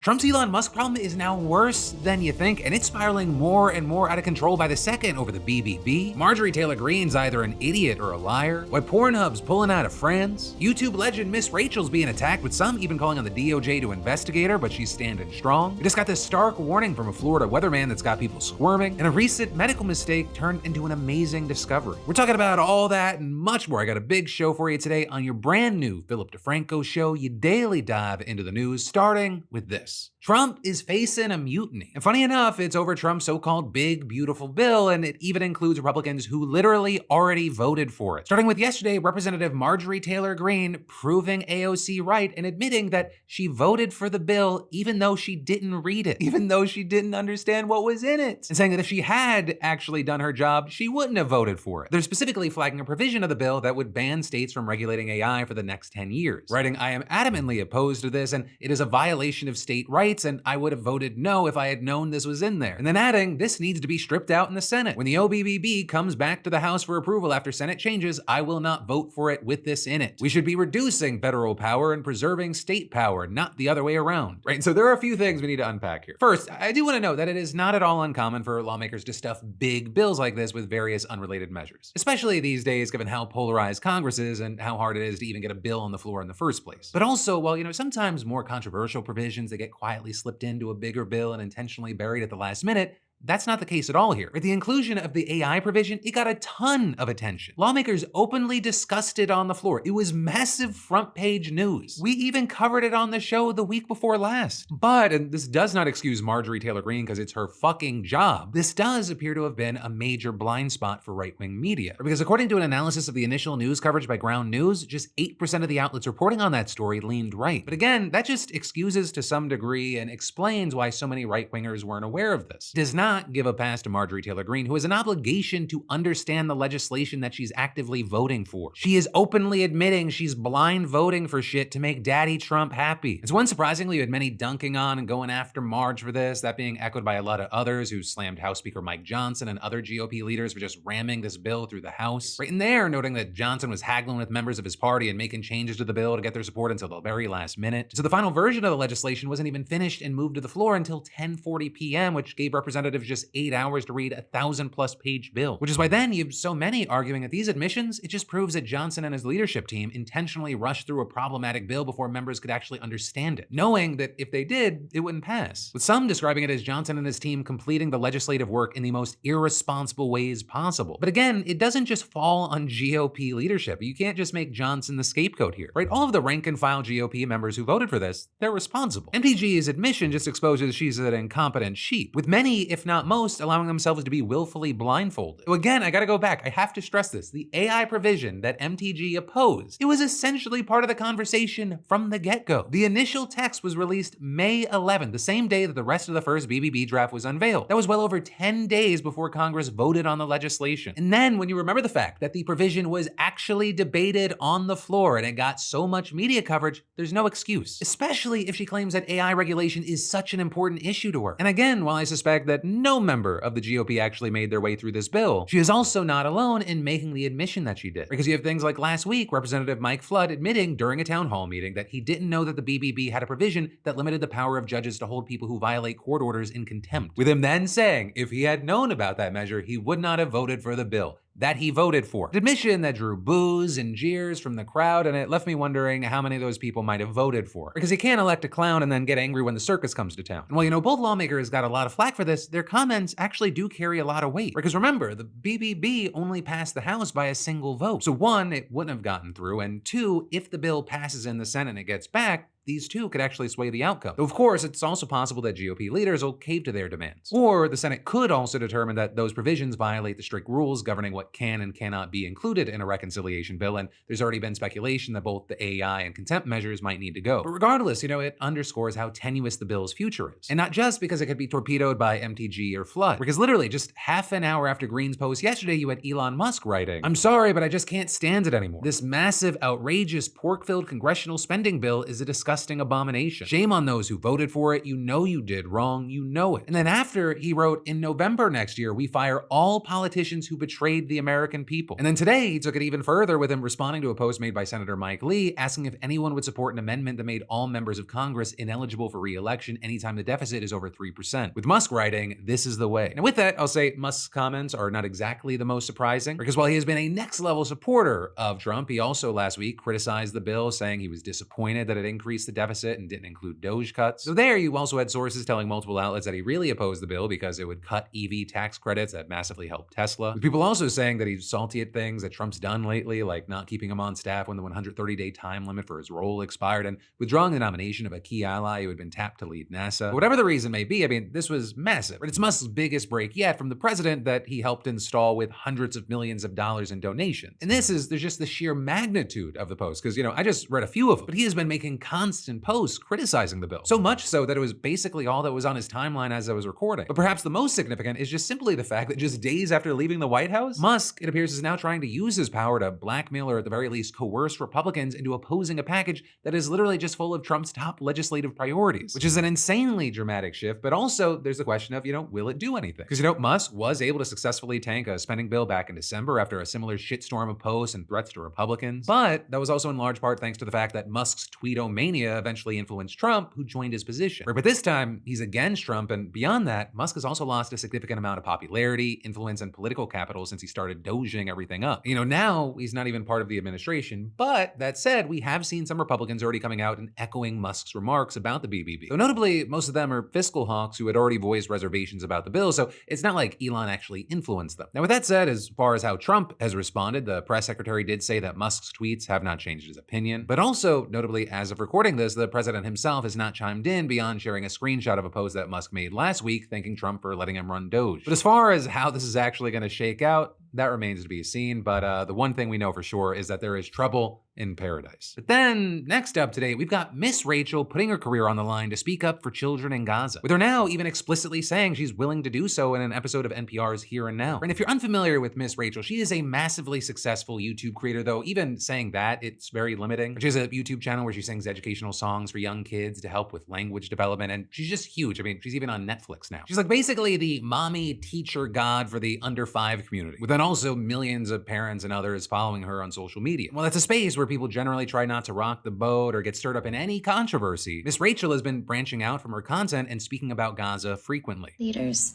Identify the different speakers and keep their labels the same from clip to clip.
Speaker 1: Trump's Elon Musk problem is now worse than you think, and it's spiraling more and more out of control by the second over the BBB. Marjorie Taylor Greene's either an idiot or a liar. Why Pornhub's pulling out of France. YouTube legend Miss Rachel's being attacked, with some even calling on the DOJ to investigate her, but she's standing strong. We just got this stark warning from a Florida weatherman that's got people squirming, and a recent medical mistake turned into an amazing discovery. We're talking about all that and much more. I got a big show for you today on your brand new Philip DeFranco show. You daily dive into the news, starting with this. Trump is facing a mutiny. And funny enough, it's over Trump's so-called big, beautiful bill, and it even includes Republicans who literally already voted for it. Starting with yesterday, Representative Marjorie Taylor Greene proving AOC right and admitting that she voted for the bill even though she didn't read it, even though she didn't understand what was in it, and saying that if she had actually done her job, she wouldn't have voted for it. They're specifically flagging a provision of the bill that would ban states from regulating AI for the next 10 years, writing, "I am adamantly opposed to this, and it is a violation of state rights, and I would have voted no if I had known this was in there." And then adding, "This needs to be stripped out in the Senate. When the OBBB comes back to the House for approval after Senate changes, I will not vote for it with this in it. We should be reducing federal power and preserving state power, not the other way around." Right? So there are a few things we need to unpack here. First, I do want to note that it is not at all uncommon for lawmakers to stuff big bills like this with various unrelated measures, especially these days given how polarized Congress is and how hard it is to even get a bill on the floor in the first place. But also, while sometimes more controversial provisions that get quietly slipped into a bigger bill and intentionally buried at the last minute, that's not the case at all here. With the inclusion of the AI provision, it got a ton of attention. Lawmakers openly discussed it on the floor. It was massive front page news. We even covered it on the show the week before last. But, and this does not excuse Marjorie Taylor Greene because it's her fucking job, this does appear to have been a major blind spot for right-wing media. Because according to an analysis of the initial news coverage by Ground News, just 8% of the outlets reporting on that story leaned right. But again, that just excuses to some degree and explains why so many right-wingers weren't aware of this. It does not give a pass to Marjorie Taylor Greene, who has an obligation to understand the legislation that she's actively voting for. She is openly admitting she's blind voting for shit to make Daddy Trump happy. It's unsurprisingly, you had many dunking on and going after Marge for this, that being echoed by a lot of others who slammed House Speaker Mike Johnson and other GOP leaders for just ramming this bill through the House. Right in there, noting that Johnson was haggling with members of his party and making changes to the bill to get their support until the very last minute. So the final version of the legislation wasn't even finished and moved to the floor until 10:40 p.m., which gave representatives just 8 hours to read a 1,000+ page bill. Which is why then you have so many arguing that these admissions, it just proves that Johnson and his leadership team intentionally rushed through a problematic bill before members could actually understand it, knowing that if they did, it wouldn't pass. With some describing it as Johnson and his team completing the legislative work in the most irresponsible ways possible. But again, it doesn't just fall on GOP leadership. You can't just make Johnson the scapegoat here, right? All of the rank and file GOP members who voted for this, they're responsible. MTG's admission just exposes she's an incompetent sheep, with many, if not most, allowing themselves to be willfully blindfolded. So again, I gotta go back. I have to stress this. The AI provision that MTG opposed, it was essentially part of the conversation from the get-go. The initial text was released May 11th, the same day that the rest of the first BBB draft was unveiled. That was well over 10 days before Congress voted on the legislation. And then when you remember the fact that the provision was actually debated on the floor and it got so much media coverage, there's no excuse, especially if she claims that AI regulation is such an important issue to her. And again, while I suspect that no member of the GOP actually made their way through this bill, she is also not alone in making the admission that she did. Because you have things like last week, Representative Mike Flood admitting during a town hall meeting that he didn't know that the BBB had a provision that limited the power of judges to hold people who violate court orders in contempt. With him then saying if he had known about that measure, he would not have voted for the bill that he voted for. An admission that drew boos and jeers from the crowd, and it left me wondering how many of those people might have voted for. Because you can't elect a clown and then get angry when the circus comes to town. And while both lawmakers got a lot of flack for this, their comments actually do carry a lot of weight. Because remember, the BBB only passed the House by a single vote. So one, it wouldn't have gotten through, and two, if the bill passes in the Senate and it gets back, these two could actually sway the outcome. Though of course, it's also possible that GOP leaders will cave to their demands. Or the Senate could also determine that those provisions violate the strict rules governing what can and cannot be included in a reconciliation bill, and there's already been speculation that both the AI and contempt measures might need to go. But regardless, it underscores how tenuous the bill's future is. And not just because it could be torpedoed by MTG or Flood, because literally just half an hour after Greene's post yesterday, you had Elon Musk writing, "I'm sorry, but I just can't stand it anymore. This massive, outrageous, pork-filled congressional spending bill is a disgusting disgusting abomination. Shame on those who voted for it. You know you did wrong. You know it. And then after, he wrote, in November next year, we fire all politicians who betrayed the American people. And then today, he took it even further with him responding to a post made by Senator Mike Lee, asking if anyone would support an amendment that made all members of Congress ineligible for re-election anytime the deficit is over 3%. With Musk writing, this is the way. And with that, I'll say Musk's comments are not exactly the most surprising, because while he has been a next-level supporter of Trump, he also last week criticized the bill, saying he was disappointed that it increased the deficit and didn't include DOGE cuts. So there, you also had sources telling multiple outlets that he really opposed the bill because it would cut EV tax credits that massively helped Tesla. With people also saying that he's salty at things that Trump's done lately, like not keeping him on staff when the 130-day time limit for his role expired and withdrawing the nomination of a key ally who had been tapped to lead NASA. But whatever the reason may be, I mean, this was massive. It's Musk's biggest break yet from the president that he helped install with hundreds of millions of dollars in donations. And there's just the sheer magnitude of the post, because, I just read a few of them, but he has been making constant posts criticizing the bill. So much so that it was basically all that was on his timeline as I was recording. But perhaps the most significant is just simply the fact that just days after leaving the White House, Musk, it appears, is now trying to use his power to blackmail or at the very least coerce Republicans into opposing a package that is literally just full of Trump's top legislative priorities, which is an insanely dramatic shift. But also there's the question of, will it do anything? Because, Musk was able to successfully tank a spending bill back in December after a similar shitstorm of posts and threats to Republicans. But that was also in large part thanks to the fact that Musk's tweetomania eventually influenced Trump, who joined his position. But this time, he's against Trump, and beyond that, Musk has also lost a significant amount of popularity, influence, and political capital since he started doging everything up. Now he's not even part of the administration, but that said, we have seen some Republicans already coming out and echoing Musk's remarks about the BBB. Though notably, most of them are fiscal hawks who had already voiced reservations about the bill, so it's not like Elon actually influenced them. Now with that said, as far as how Trump has responded, the press secretary did say that Musk's tweets have not changed his opinion, but also, notably, as of recording this, the president himself has not chimed in beyond sharing a screenshot of a post that Musk made last week thanking Trump for letting him run Doge. But as far as how this is actually going to shake out, that remains to be seen, but the one thing we know for sure is that there is trouble in paradise. But then, next up today, we've got Miss Rachel putting her career on the line to speak up for children in Gaza, with her now even explicitly saying she's willing to do so in an episode of NPR's Here and Now. And if you're unfamiliar with Miss Rachel, she is a massively successful YouTube creator, though even saying that, it's very limiting. She has a YouTube channel where she sings educational songs for young kids to help with language development, and she's just huge. I mean, she's even on Netflix now. She's like basically the mommy teacher god for the under 5 community, with then also millions of parents and others following her on social media. Well, that's a space where people generally try not to rock the boat or get stirred up in any controversy. Miss Rachel has been branching out from her content and speaking about Gaza frequently.
Speaker 2: Leaders,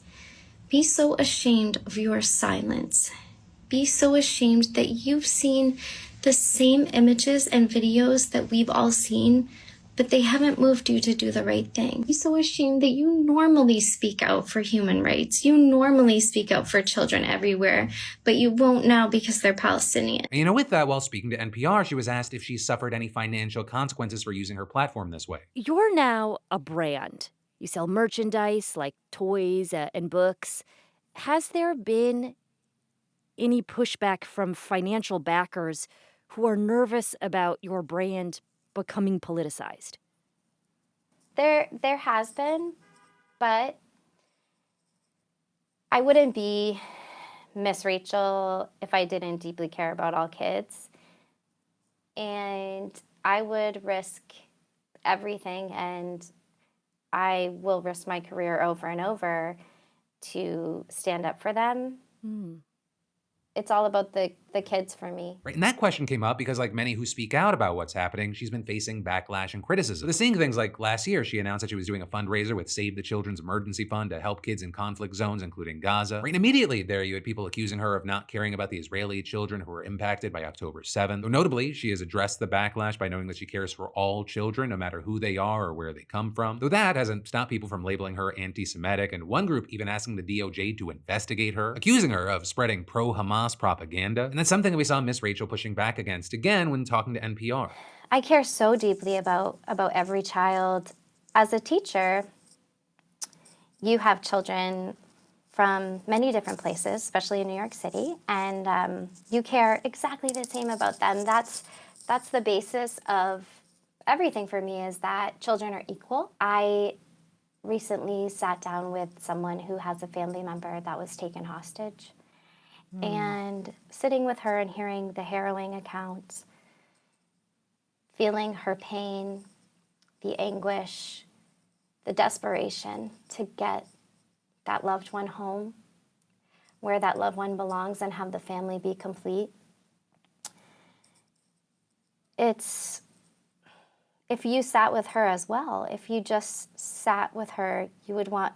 Speaker 2: be so ashamed of your silence. Be so ashamed that you've seen the same images and videos that we've all seen, but they haven't moved you to do the right thing. Be so ashamed that you normally speak out for human rights. You normally speak out for children everywhere, but you won't now because they're Palestinian.
Speaker 1: And with that, while speaking to NPR, she was asked if she suffered any financial consequences for using her platform this way.
Speaker 3: You're now a brand. You sell merchandise like toys and books. Has there been any pushback from financial backers who are nervous about your brand becoming politicized?
Speaker 4: There has been, but I wouldn't be Miss Rachel if I didn't deeply care about all kids. And I would risk everything, and I will risk my career over and over to stand up for them. It's all about the kids for me.
Speaker 1: Right, and that question came up because like many who speak out about what's happening, she's been facing backlash and criticism. Seeing things like last year, she announced that she was doing a fundraiser with Save the Children's Emergency Fund to help kids in conflict zones, including Gaza. Right, and immediately there you had people accusing her of not caring about the Israeli children who were impacted by October 7th. Though notably, she has addressed the backlash by noting that she cares for all children, no matter who they are or where they come from. Though that hasn't stopped people from labeling her anti-Semitic, and one group even asking the DOJ to investigate her, accusing her of spreading pro-Hamas propaganda. And that's something that we saw Miss Rachel pushing back against again when talking to NPR.
Speaker 4: I care so deeply about every child. As a teacher, you have children from many different places, especially in New York City, and you care exactly the same about them. That's the basis of everything for me, is that children are equal. I recently sat down with someone who has a family member that was taken hostage. And sitting with her and hearing the harrowing accounts, feeling her pain, the anguish, the desperation to get that loved one home, where that loved one belongs, and have the family be complete. It's, if you sat with her as well, if you just sat with her, you would want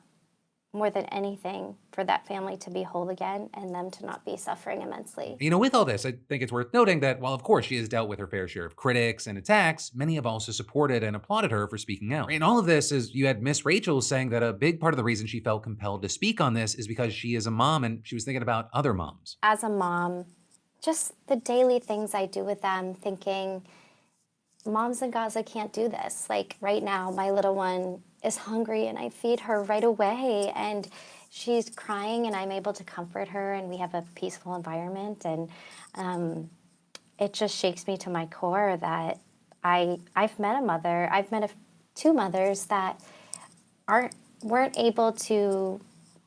Speaker 4: more than anything for that family to be whole again and them to not be suffering immensely.
Speaker 1: You know, with all this, I think it's worth noting that while of course she has dealt with her fair share of critics and attacks, many have also supported and applauded her for speaking out. And all of this is, you had Miss Rachel saying that a big part of the reason she felt compelled to speak on this is because she is a mom and she was thinking about other moms.
Speaker 4: As a mom, just the daily things I do with them, thinking, moms in Gaza can't do this. Like right now, my little one is hungry and I feed her right away and she's crying and I'm able to comfort her and we have a peaceful environment. And it just shakes me to my core that I've met a mother, I've met two mothers that weren't able to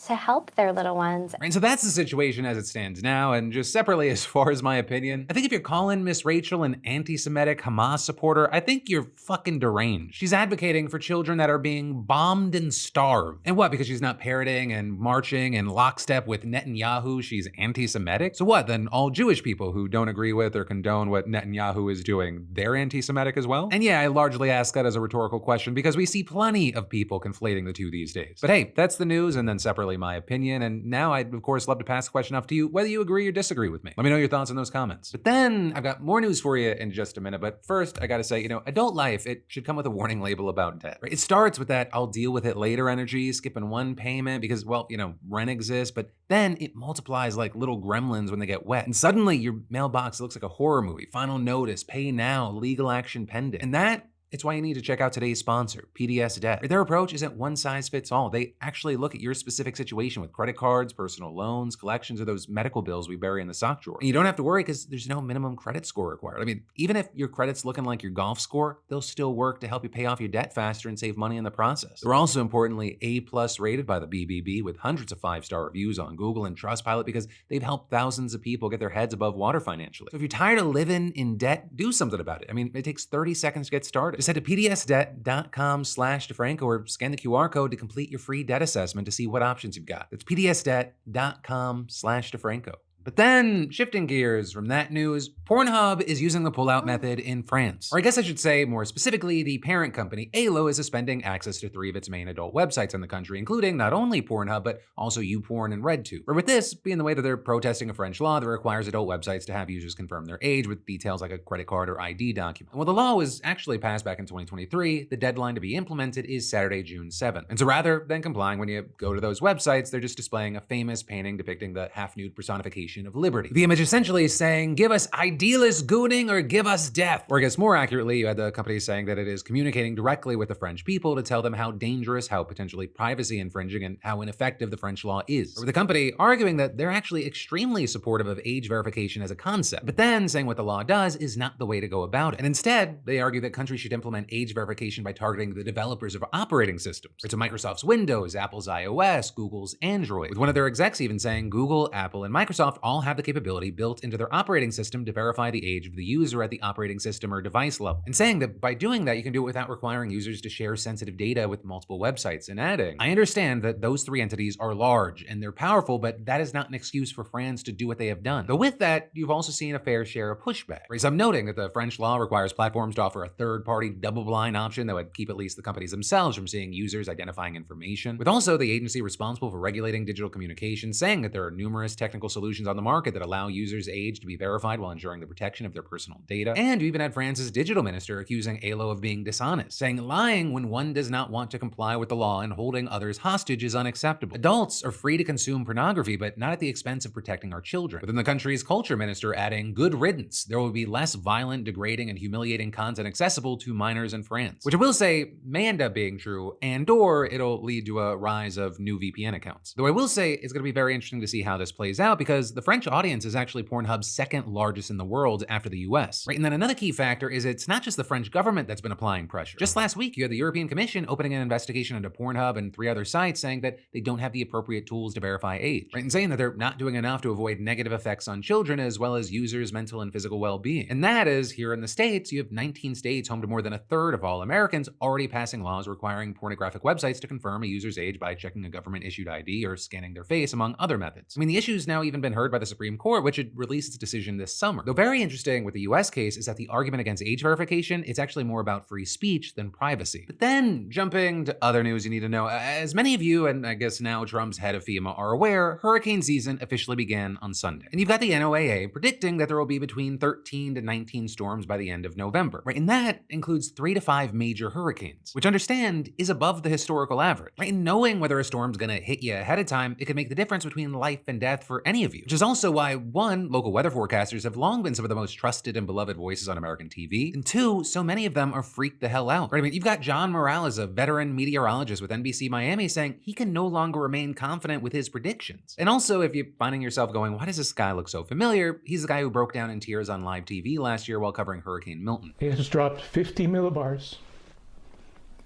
Speaker 4: help their little ones.
Speaker 1: And so that's the situation as it stands now, and just separately as far as my opinion, I think if you're calling Miss Rachel an anti-Semitic Hamas supporter, I think you're fucking deranged. She's advocating for children that are being bombed and starved. And what, because she's not parroting and marching in lockstep with Netanyahu, she's anti-Semitic? So what, then all Jewish people who don't agree with or condone what Netanyahu is doing, they're anti-Semitic as well? And yeah, I largely ask that as a rhetorical question because we see plenty of people conflating the two these days. But hey, that's the news, and then separately my opinion, and now I'd of course love to pass the question off to you whether you agree or disagree with me. Let me know your thoughts in those comments. But then I've got more news for you in just a minute, but first I gotta say, you know, adult life, it should come with a warning label about debt, right? It starts with that I'll deal with it later energy, skipping one payment because, well, you know, rent exists, but then it multiplies like little gremlins when they get wet, and suddenly your mailbox looks like a horror movie. Final notice, pay now, legal action pending. And it's why you need to check out today's sponsor, PDS Debt. Their approach isn't one size fits all. They actually look at your specific situation with credit cards, personal loans, collections, or those medical bills we bury in the sock drawer. And you don't have to worry because there's no minimum credit score required. I mean, even if your credit's looking like your golf score, they'll still work to help you pay off your debt faster and save money in the process. They're also importantly A+ rated by the BBB with hundreds of 5-star reviews on Google and Trustpilot because they've helped thousands of people get their heads above water financially. So if you're tired of living in debt, do something about it. I mean, it takes 30 seconds to get started. Just head to pdsdebt.com/DeFranco or scan the QR code to complete your free debt assessment to see what options you've got. That's pdsdebt.com/DeFranco. But then, shifting gears from that news, Pornhub is using the pullout method in France. Or I guess I should say, more specifically, the parent company, Alo, is suspending access to 3 of its main adult websites in the country, including not only Pornhub, but also YouPorn and RedTube. Or with this being the way that they're protesting a French law that requires adult websites to have users confirm their age with details like a credit card or ID document. And while the law was actually passed back in 2023, the deadline to be implemented is Saturday, June 7th. And so rather than complying when you go to those websites, they're just displaying a famous painting depicting the half-nude personification of liberty. The image essentially is saying, give us idealist gooning or give us death. Or I guess more accurately, you had the company saying that it is communicating directly with the French people to tell them how dangerous, how potentially privacy infringing, and how ineffective the French law is. Or the company arguing that they're actually extremely supportive of age verification as a concept, but then saying what the law does is not the way to go about it. And instead, they argue that countries should implement age verification by targeting the developers of operating systems. So Microsoft's Windows, Apple's iOS, Google's Android, with one of their execs even saying Google, Apple, and Microsoft all have the capability built into their operating system to verify the age of the user at the operating system or device level. And saying that by doing that, you can do it without requiring users to share sensitive data with multiple websites, and adding, I understand that those 3 entities are large and they're powerful, but that is not an excuse for France to do what they have done. Though with that, you've also seen a fair share of pushback. So I'm noting that the French law requires platforms to offer a third-party double-blind option that would keep at least the companies themselves from seeing users identifying information, with also the agency responsible for regulating digital communication saying that there are numerous technical solutions on the market that allow users' age to be verified while ensuring the protection of their personal data. And you even had France's digital minister accusing Alo of being dishonest, saying lying when one does not want to comply with the law and holding others hostage is unacceptable. Adults are free to consume pornography, but not at the expense of protecting our children. Within the country's culture minister adding, good riddance, there will be less violent, degrading, and humiliating content accessible to minors in France. Which I will say may end up being true, and/or it'll lead to a rise of new VPN accounts. Though I will say it's going to be very interesting to see how this plays out because the the French audience is actually Pornhub's second largest in the world after the US. Right, and then another key factor is it's not just the French government that's been applying pressure. Just last week, you had the European Commission opening an investigation into Pornhub and 3 other sites saying that they don't have the appropriate tools to verify age, right, and saying that they're not doing enough to avoid negative effects on children as well as users' mental and physical well-being. And that is, here in the States, you have 19 states home to more than a third of all Americans already passing laws requiring pornographic websites to confirm a user's age by checking a government-issued ID or scanning their face, among other methods. I mean, the issue's now even been heard by the Supreme Court, which had released its decision this summer. Though very interesting with the US case is that the argument against age verification, it's actually more about free speech than privacy. But then, jumping to other news you need to know, as many of you, and I guess now Trump's head of FEMA, are aware, hurricane season officially began on Sunday. And you've got the NOAA predicting that there will be between 13 to 19 storms by the end of November, right? And that includes 3 to 5 major hurricanes, which understand is above the historical average, right? And knowing whether a storm's gonna hit you ahead of time, it could make the difference between life and death for any of you, which is also why, 1, local weather forecasters have long been some of the most trusted and beloved voices on American TV, and 2, so many of them are freaked the hell out, right? I mean, you've got John Morales, a veteran meteorologist with NBC Miami, saying he can no longer remain confident with his predictions. And also, if you're finding yourself going, why does this guy look so familiar? He's the guy who broke down in tears on live TV last year while covering Hurricane Milton.
Speaker 5: It has dropped 50 millibars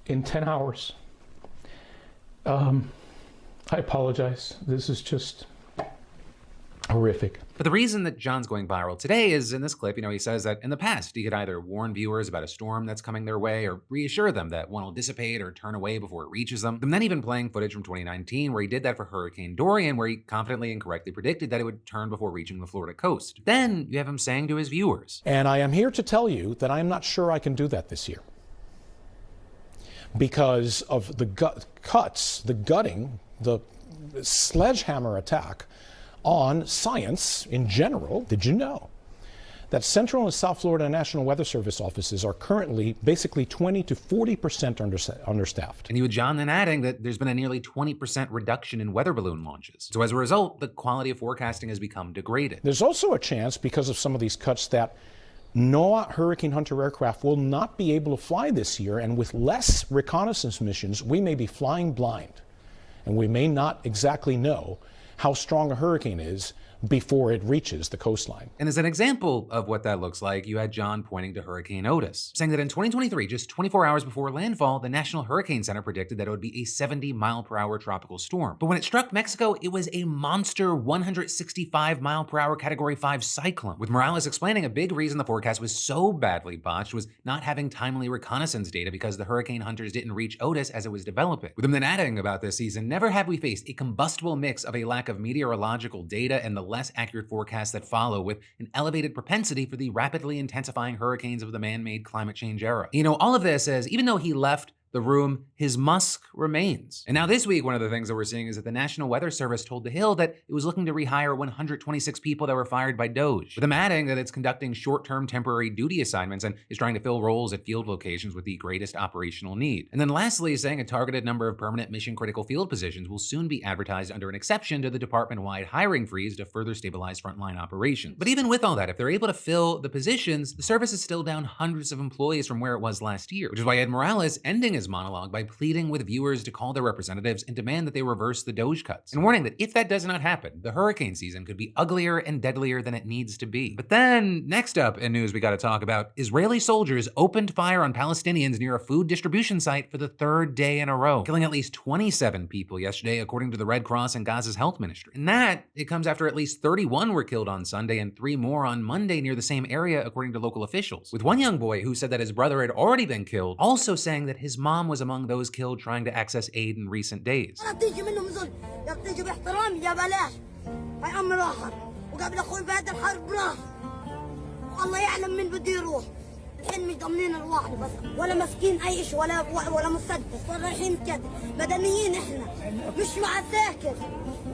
Speaker 5: in 10 hours. I apologize. This is just horrific.
Speaker 1: But the reason that John's going viral today is in this clip, he says that in the past, he could either warn viewers about a storm that's coming their way or reassure them that one will dissipate or turn away before it reaches them. And then even playing footage from 2019 where he did that for Hurricane Dorian, where he confidently and correctly predicted that it would turn before reaching the Florida coast. Then you have him saying to his viewers,
Speaker 6: and I am here to tell you that I am not sure I can do that this year because of the gutting, the sledgehammer attack on science in general. Did you know that Central and South Florida National Weather Service offices are currently basically 20 to 40% understaffed?
Speaker 1: And you had John then adding that there's been a nearly 20% reduction in weather balloon launches. So as a result, the quality of forecasting has become degraded.
Speaker 6: There's also a chance, because of some of these cuts, that NOAA Hurricane Hunter aircraft will not be able to fly this year, and with less reconnaissance missions, we may be flying blind, and we may not exactly know how strong a hurricane is before it reaches the coastline.
Speaker 1: And as an example of what that looks like, you had John pointing to Hurricane Otis, saying that in 2023, just 24 hours before landfall, the National Hurricane Center predicted that it would be a 70-mile-per-hour tropical storm. But when it struck Mexico, it was a monster 165-mile-per-hour Category 5 cyclone, with Morales explaining a big reason the forecast was so badly botched was not having timely reconnaissance data because the hurricane hunters didn't reach Otis as it was developing. With him then adding about this season, never have we faced a combustible mix of a lack of meteorological data and the less accurate forecasts that follow, with an elevated propensity for the rapidly intensifying hurricanes of the man-made climate change era. All of this as even though he left the room, his Musk remains. And now this week, one of the things that we're seeing is that the National Weather Service told The Hill that it was looking to rehire 126 people that were fired by DOGE, with them adding that it's conducting short-term temporary duty assignments and is trying to fill roles at field locations with the greatest operational need. And then lastly, saying a targeted number of permanent mission-critical field positions will soon be advertised under an exception to the department-wide hiring freeze to further stabilize frontline operations. But even with all that, if they're able to fill the positions, the service is still down hundreds of employees from where it was last year, which is why Ed Morales ending his monologue by pleading with viewers to call their representatives and demand that they reverse the DOGE cuts, and warning that if that does not happen, the hurricane season could be uglier and deadlier than it needs to be. But then, next up in news we gotta talk about, Israeli soldiers opened fire on Palestinians near a food distribution site for the 3rd day in a row, killing at least 27 people yesterday, according to the Red Cross and Gaza's health ministry. And that, it comes after at least 31 were killed on Sunday and 3 more on Monday near the same area, according to local officials, with one young boy who said that his brother had already been killed, also saying that his mom was among those killed trying to access aid in recent days.
Speaker 7: الحين مش ضامنين ارواحنا بس ولا ماسكين اي شيء ولا مسدس ولا رايحين كده مدنيين احنا مش عساكر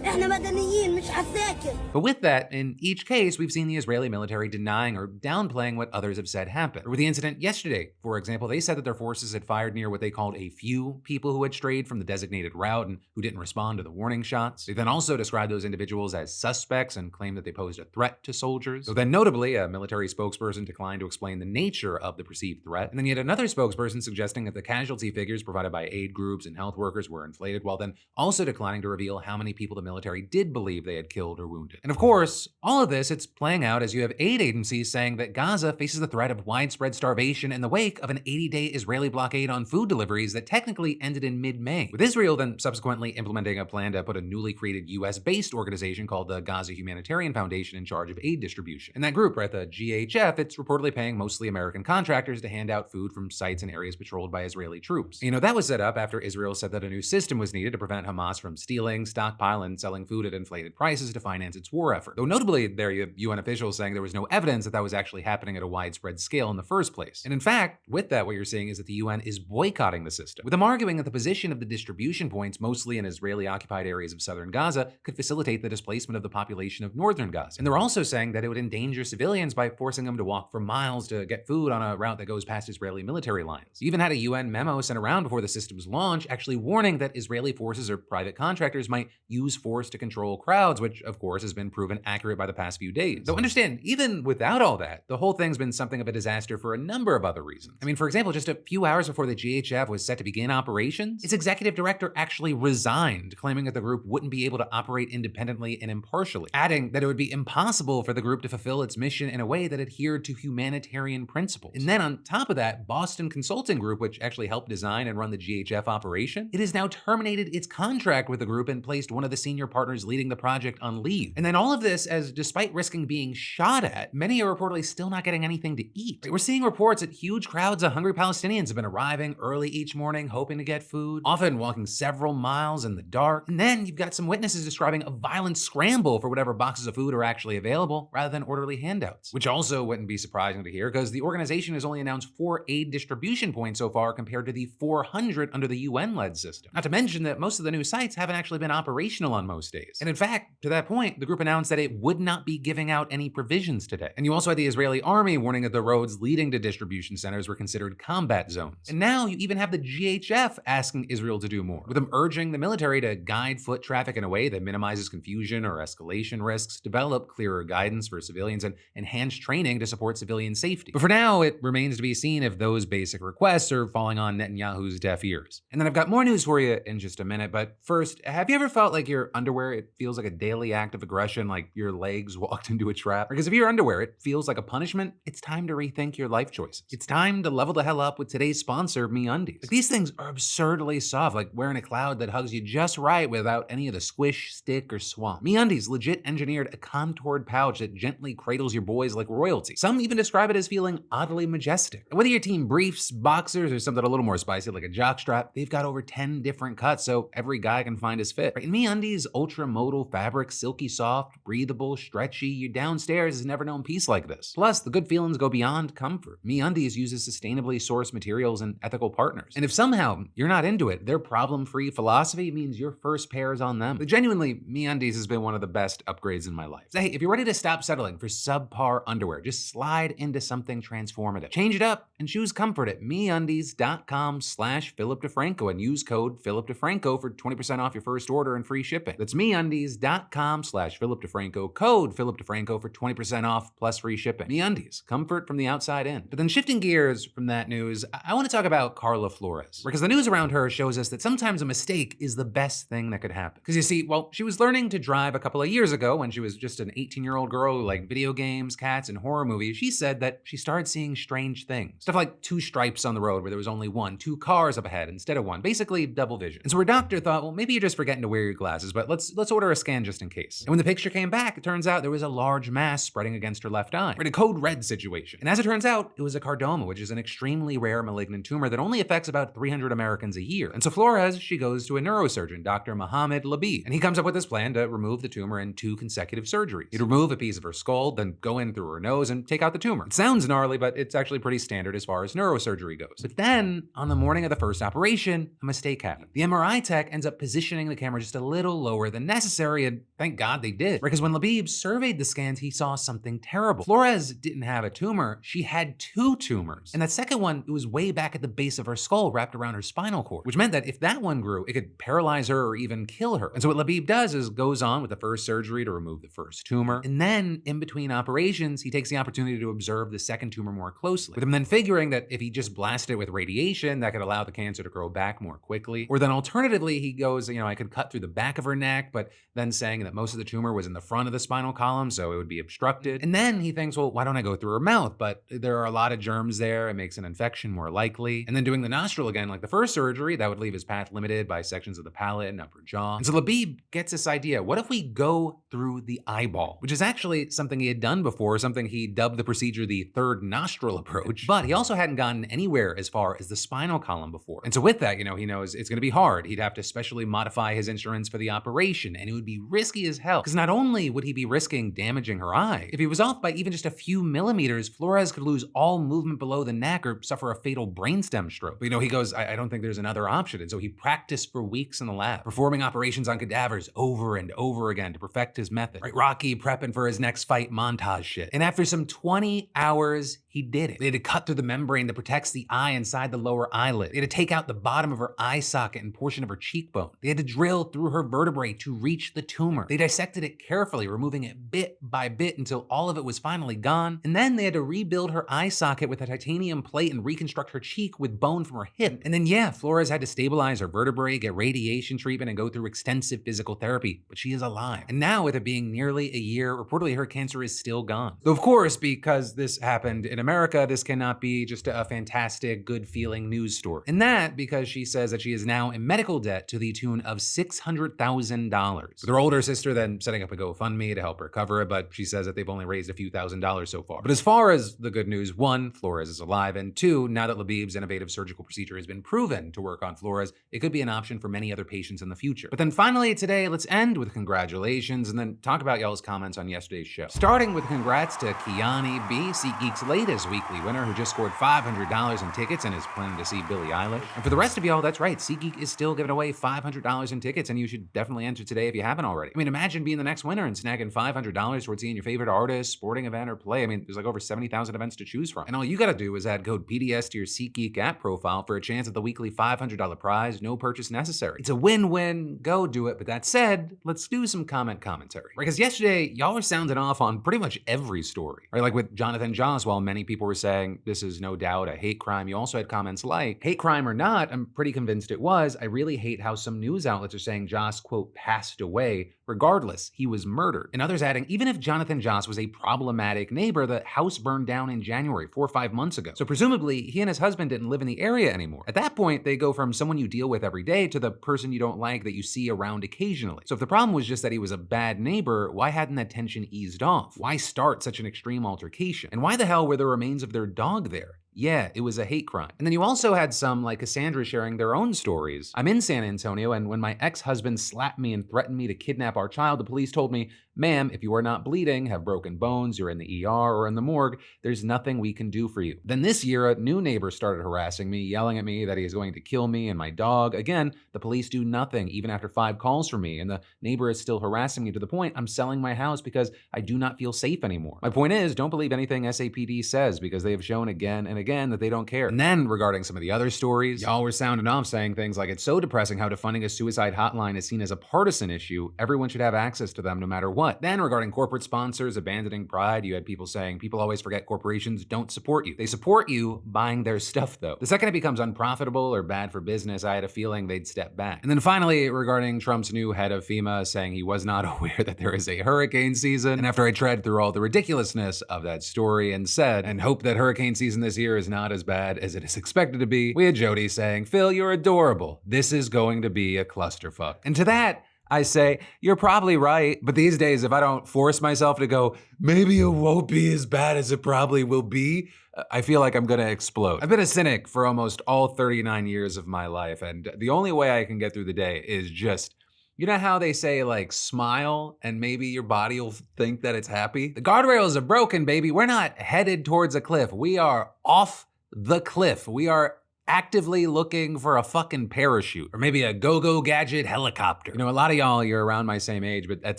Speaker 7: احنا مدنيين مش عساكر.
Speaker 1: But with that, in each case, we've seen the Israeli military denying or downplaying what others have said happened. With the incident yesterday, for example, they said that their forces had fired near what they called a few people who had strayed from the designated route and who didn't respond to the warning shots. They then also described those individuals as suspects and claimed that they posed a threat to soldiers. So then notably, a military spokesperson declined to explain the nature of the perceived threat. And then you had another spokesperson suggesting that the casualty figures provided by aid groups and health workers were inflated, while then also declining to reveal how many people the military did believe they had killed or wounded. And of course, all of this, it's playing out as you have aid agencies saying that Gaza faces the threat of widespread starvation in the wake of an 80-day Israeli blockade on food deliveries that technically ended in mid-May, with Israel then subsequently implementing a plan to put a newly created US-based organization called the Gaza Humanitarian Foundation in charge of aid distribution. And that group, right, the GHF, it's reportedly paying mostly American contractors to hand out food from sites in areas patrolled by Israeli troops. You know, that was set up after Israel said that a new system was needed to prevent Hamas from stealing, stockpiling, and selling food at inflated prices to finance its war effort. Though notably, there you have UN officials saying there was no evidence that that was actually happening at a widespread scale in the first place. And in fact, with that, what you're seeing is that the UN is boycotting the system, with them arguing that the position of the distribution points, mostly in Israeli-occupied areas of southern Gaza, could facilitate the displacement of the population of northern Gaza. And they're also saying that it would endanger civilians by forcing them to walk for miles to get food on a route that goes past Israeli military lines. You even had a UN memo sent around before the system's launch actually warning that Israeli forces or private contractors might use force to control crowds, which of course has been proven accurate by the past few days. Though understand, even without all that, the whole thing's been something of a disaster for a number of other reasons. I mean, for example, just a few hours before the GHF was set to begin operations, its executive director actually resigned, claiming that the group wouldn't be able to operate independently and impartially, adding that it would be impossible for the group to fulfill its mission in a way that adhered to humanitarian principles. And then on top of that, Boston Consulting Group, which actually helped design and run the GHF operation, it has now terminated its contract with the group and placed one of the senior partners leading the project on leave. And then all of this, as despite risking being shot at, many are reportedly still not getting anything to eat. We're seeing reports that huge crowds of hungry Palestinians have been arriving early each morning hoping to get food, often walking several miles in the dark. And then you've got some witnesses describing a violent scramble for whatever boxes of food are actually available, rather than orderly handouts. Which also wouldn't be surprising to hear, because the organization has only announced 4 aid distribution points so far compared to the 400 under the UN-led system. Not to mention that most of the new sites haven't actually been operational on most days. And in fact, to that point, the group announced that it would not be giving out any provisions today. And you also had the Israeli army warning that the roads leading to distribution centers were considered combat zones. And now you even have the GHF asking Israel to do more, with them urging the military to guide foot traffic in a way that minimizes confusion or escalation risks, develop clearer guidance for civilians, and enhance training to support civilian safety. But for now, it remains to be seen if those basic requests are falling on Netanyahu's deaf ears. And then I've got more news for you in just a minute, but first, have you ever felt like your underwear, it feels like a daily act of aggression, like your legs walked into a trap? Because if your underwear, it feels like a punishment, it's time to rethink your life choices. It's time to level the hell up with today's sponsor, MeUndies. Like, these things are absurdly soft, like wearing a cloud that hugs you just right without any of the squish, stick, or swamp. MeUndies legit engineered a contoured pouch that gently cradles your boys like royalty. Some even describe it as feeling oddly majestic. Whether you're team briefs, boxers, or something a little more spicy like a jockstrap, they've got over 10 different cuts so every guy can find his fit. And MeUndies ultra-modal fabric, silky soft, breathable, stretchy, your downstairs has never known peace like this. Plus, the good feelings go beyond comfort. MeUndies uses sustainably sourced materials and ethical partners. And if somehow you're not into it, their problem-free philosophy means your first pair is on them. But genuinely, MeUndies has been one of the best upgrades in my life. So hey, if you're ready to stop settling for subpar underwear, just slide into something transformative. Change it up and choose comfort at MeUndies.com/Philip DeFranco and use code Philip DeFranco for 20% off your first order and free shipping. That's MeUndies.com/Philip DeFranco, code Philip DeFranco for 20% off plus free shipping. MeUndies, comfort from the outside in. But then shifting gears from that news, I want to talk about Carla Flores, because the news around her shows us that sometimes a mistake is the best thing that could happen. Because you see, well, she was learning to drive a couple of years ago when she was just an 18-year-old girl who liked video games, cats, and horror movies. She said that she started seeing strange things. Stuff like 2 stripes on the road where there was only 1, 2 cars up ahead instead of 1, basically double vision. And so her doctor thought, well, maybe you're just forgetting to wear your glasses, but let's order a scan just in case. And when the picture came back, it turns out there was a large mass spreading against her left eye. Right, a code red situation. And as it turns out, it was a chordoma, which is an extremely rare malignant tumor that only affects about 300 Americans a year. And so Flores, she goes to a neurosurgeon, Dr. Mohammed Labib, and he comes up with this plan to remove the tumor in 2 consecutive surgeries. He'd remove a piece of her skull, then go in through her nose and take out the tumor. It sounds gnarly, but it's actually pretty standard as far as neurosurgery goes. But then, on the morning of the first operation, a mistake happened. The MRI tech ends up positioning the camera just a little lower than necessary, and thank God they did. Because when Labib surveyed the scans, he saw something terrible. Flores didn't have a tumor, she had 2 tumors. And that second one, it was way back at the base of her skull wrapped around her spinal cord, which meant that if that one grew, it could paralyze her or even kill her. And so what Labib does is goes on with the first surgery to remove the first tumor, and then in between operations, he takes the opportunity to observe the second tumor more more closely, with him then figuring that if he just blasted it with radiation, that could allow the cancer to grow back more quickly. Or then alternatively, he goes, I could cut through the back of her neck, but then saying that most of the tumor was in the front of the spinal column, so it would be obstructed. And then he thinks, well, why don't I go through her mouth? But there are a lot of germs there. It makes an infection more likely. And then doing the nostril again, like the first surgery, that would leave his path limited by sections of the palate and upper jaw. And so Labib gets this idea. What if we go through the eyeball? Which is actually something he had done before, something he dubbed the procedure the third nostril approach. But he also hadn't gotten anywhere as far as the spinal column before. And so with that, he knows it's going to be hard. He'd have to specially modify his insurance for the operation, and it would be risky as hell. Because not only would he be risking damaging her eye, if he was off by even just a few millimeters, Flores could lose all movement below the neck or suffer a fatal brainstem stroke. But he goes, I don't think there's another option. And so he practiced for weeks in the lab, performing operations on cadavers over and over again to perfect his method. Right, Rocky prepping for his next fight montage shit. And after some 20 hours, he did it. They had to cut through the membrane that protects the eye inside the lower eyelid. They had to take out the bottom of her eye socket and portion of her cheekbone. They had to drill through her vertebrae to reach the tumor. They dissected it carefully, removing it bit by bit until all of it was finally gone. And then they had to rebuild her eye socket with a titanium plate and reconstruct her cheek with bone from her hip. And then Flores had to stabilize her vertebrae, get radiation treatment, and go through extensive physical therapy. But she is alive. And now, with it being nearly a year, reportedly her cancer is still gone. Though of course, because this happened in America, this cannot be just a fantastic, good-feeling news story. And that because she says that she is now in medical debt to the tune of $600,000. With her older sister then setting up a GoFundMe to help her cover it, but she says that they've only raised a few $1,000s so far. But as far as the good news, one, Flores is alive, and two, now that Labib's innovative surgical procedure has been proven to work on Flores, it could be an option for many other patients in the future. But then finally today, let's end with congratulations and then talk about y'all's comments on yesterday's show. Starting with congrats to Kiani B, SeatGeek's latest weekly winner, who just scored $500 in tickets and is planning to see Billie Eilish. And for the rest of y'all, that's right, SeatGeek is still giving away $500 in tickets, and you should definitely enter today if you haven't already. Imagine being the next winner and snagging $500 towards seeing your favorite artist, sporting event, or play. There's like over 70,000 events to choose from. And all you gotta do is add code PDS to your SeatGeek app profile for a chance at the weekly $500 prize, no purchase necessary. It's a win-win, go do it. But that said, let's do some commentary. Because yesterday, y'all were sounding off on pretty much every story. Right, like with Jonathan Joss, while many people were saying this is no doubt a hate crime, you also had comments like, hate crime or not, I'm pretty convinced it was. I really hate how some news outlets are saying Joss, quote, passed away. Regardless, he was murdered. And others adding, even if Jonathan Joss was a problematic neighbor, the house burned down in January, 4 or 5 months ago. So presumably, he and his husband didn't live in the area anymore. At that point, they go from someone you deal with every day to the person you don't like that you see around occasionally. So if the problem was just that he was a bad neighbor, why hadn't that tension eased off? Why start such an extreme altercation? And why the hell were the remains of their dog there? Yeah, it was a hate crime. And then you also had some like Cassandra sharing their own stories. I'm in San Antonio, and when my ex-husband slapped me and threatened me to kidnap our child, the police told me, ma'am, if you are not bleeding, have broken bones, you're in the ER or in the morgue, there's nothing we can do for you. Then this year, a new neighbor started harassing me, yelling at me that he is going to kill me and my dog. Again, the police do nothing, even after 5 calls from me, and the neighbor is still harassing me to the point I'm selling my house because I do not feel safe anymore. My point is, don't believe anything SAPD says, because they have shown again and again that they don't care. And then regarding some of the other stories, y'all were sounding off saying things like, it's so depressing how defunding a suicide hotline is seen as a partisan issue. Everyone should have access to them no matter what. Then regarding corporate sponsors abandoning Pride, you had people saying, people always forget corporations don't support you. They support you buying their stuff though. The second it becomes unprofitable or bad for business, I had a feeling they'd step back. And then finally, regarding Trump's new head of FEMA saying he was not aware that there is a hurricane season. And after I tread through all the ridiculousness of that story and said, and hope that hurricane season this year is not as bad as it is expected to be, we had Jody saying, Phil, you're adorable. This is going to be a clusterfuck. And to that, I say, you're probably right, but these days, if I don't force myself to go, maybe it won't be as bad as it probably will be, I feel like I'm gonna explode. I've been a cynic for almost all 39 years of my life, and the only way I can get through the day is just, you know how they say, like, smile and maybe your body will think that it's happy? The guardrails are broken, baby. We're not headed towards a cliff. We are off the cliff. We are actively looking for a fucking parachute or maybe a go-go gadget helicopter. You know, a lot of y'all, you're around my same age, but at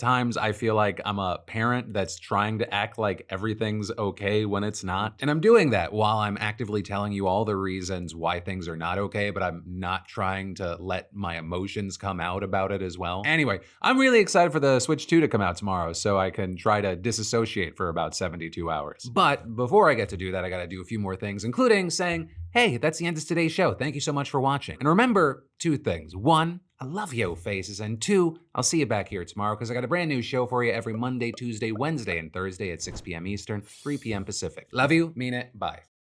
Speaker 1: times I feel like I'm a parent that's trying to act like everything's okay when it's not. And I'm doing that while I'm actively telling you all the reasons why things are not okay, but I'm not trying to let my emotions come out about it as well. Anyway, I'm really excited for the Switch 2 to come out tomorrow so I can try to disassociate for about 72 hours. But before I get to do that, I gotta do a few more things, including saying, hey, that's the end of today's show. Thank you so much for watching. And remember 2 things. 1, I love yo faces. And 2, I'll see you back here tomorrow because I got a brand new show for you every Monday, Tuesday, Wednesday, and Thursday at 6 p.m. Eastern, 3 p.m. Pacific. Love you, mean it, bye.